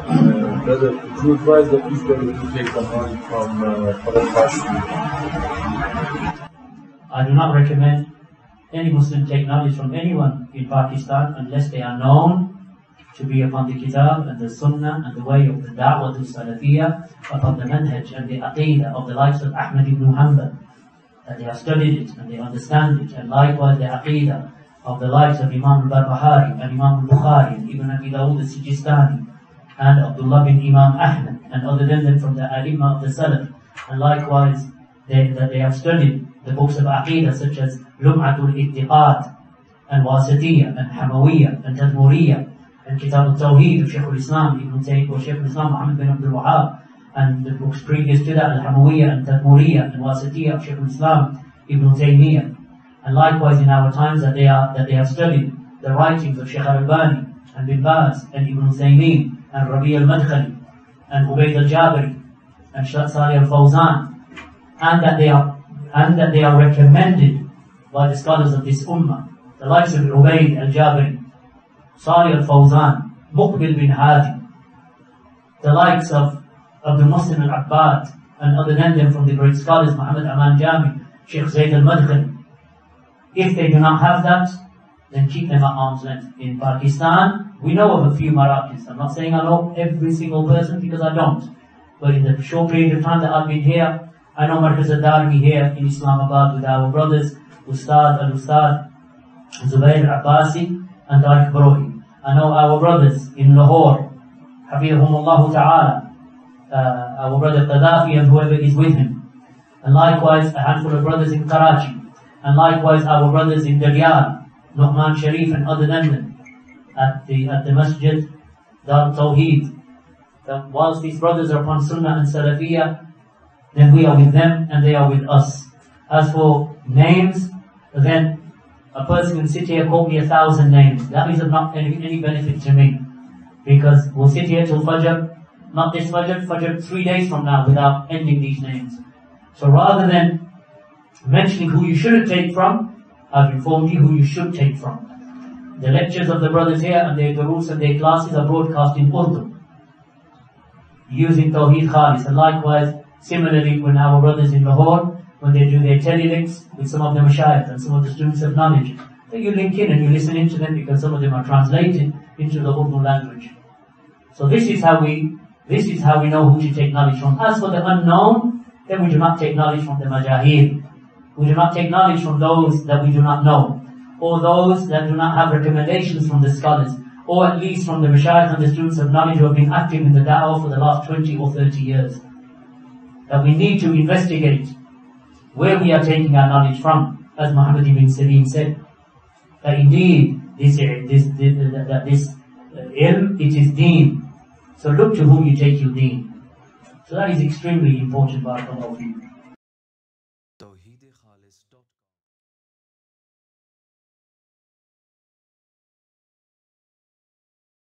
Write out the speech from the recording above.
Brother, could you advise the people to take some money from Pakistan? I do not recommend any Muslim take knowledge from anyone in Pakistan unless they are known to be upon the Kitab and the Sunnah and the way of the Da'wah to Salafiyah, upon the Manhaj and the Aqidah of the likes of Ahmad ibn Hanbal, that they have studied it and they understand it, and likewise the Aqidah of the likes of Imam al-Barbahari and Imam al-Bukhari and Ibn Abi Dawud al-Sijistani and Abdullah bin Imam Ahmad and other than them from the A'imma of the Salaf, and likewise that they have studied the books of Aqidah such as Lum'atul Ittiqad and Wasitiyah and Hamawiyah and Tadmuriyah and Kitab al-Tawheed of Shaykh al-Islam Ibn Taymiyyah or Shaykh al-Islam Muhammad bin Abdul Wahhab, and the books previous to that, Al-Hamawiyah and Tadmuriyah and Wasitiyah of Shaykh al-Islam Ibn Taymiyyah, and likewise in our times that they have studied the writings of Shaykh al-Albani and Bin Baz and Ibn Uthaymeen and Rabi al-Madkhali and Ubayd al-Jabari and Salih al-Fawzan, and that they are recommended by the scholars of this ummah, the likes of Ubayd al-Jabari, Salih al-Fawzan, Muqbil bin Hadi, the likes of Abdul Muslim al-Abbad, and other than them from the great scholars, Muhammad Aman Jami, Sheikh Zayd al-Madkhali. If they do not have that, then keep them at arm's length. In Pakistan, we know of a few Marakis. I'm not saying I know every single person because I don't. But in the short period of time that I've been here, I know Markaz al-Darimi here in Islamabad with our brothers, Ustad al-Ustad, Zubair Abbasi, and Tariq Barohi. I know our brothers in Lahore, Hafizahumullah Ta'ala, our brother Qaddafi and whoever is with him. And likewise a handful of brothers in Karachi. And likewise our brothers in Daryal, Nu'man Sharif and other than them, at the Masjid Dar Tawheed. That whilst these brothers are upon Sunnah and Salafiyah, then we are with them and they are with us. As for names, then a person can sit here call me 1,000 names. That is of not any benefit to me. Because we'll sit here till Fajr, not this Fajr 3 days from now without ending these names. So rather than mentioning who you shouldn't take from, I've informed you who you should take from. The lectures of the brothers here and their duroos and their classes are broadcast in Urdu, using Tawheed Khalis. And likewise, similarly, when our brothers in Lahore, when they do their telelinks with some of the mashayikh and some of the students of knowledge, then you link in and you listen into them because some of them are translated into the Urdu language. So this is how we know who to take knowledge from. As for the unknown, then we do not take knowledge from the majahil. We do not take knowledge from those that we do not know, or those that do not have recommendations from the scholars, or at least from the mashayikh and the students of knowledge who have been active in the da'wah for the last 20 or 30 years. That we need to investigate where we are taking our knowledge from, as Muhammad ibn Sirin said, that indeed this ilm, it is deen. So look to whom you take your deen. So that is extremely important, barakallahu feekum.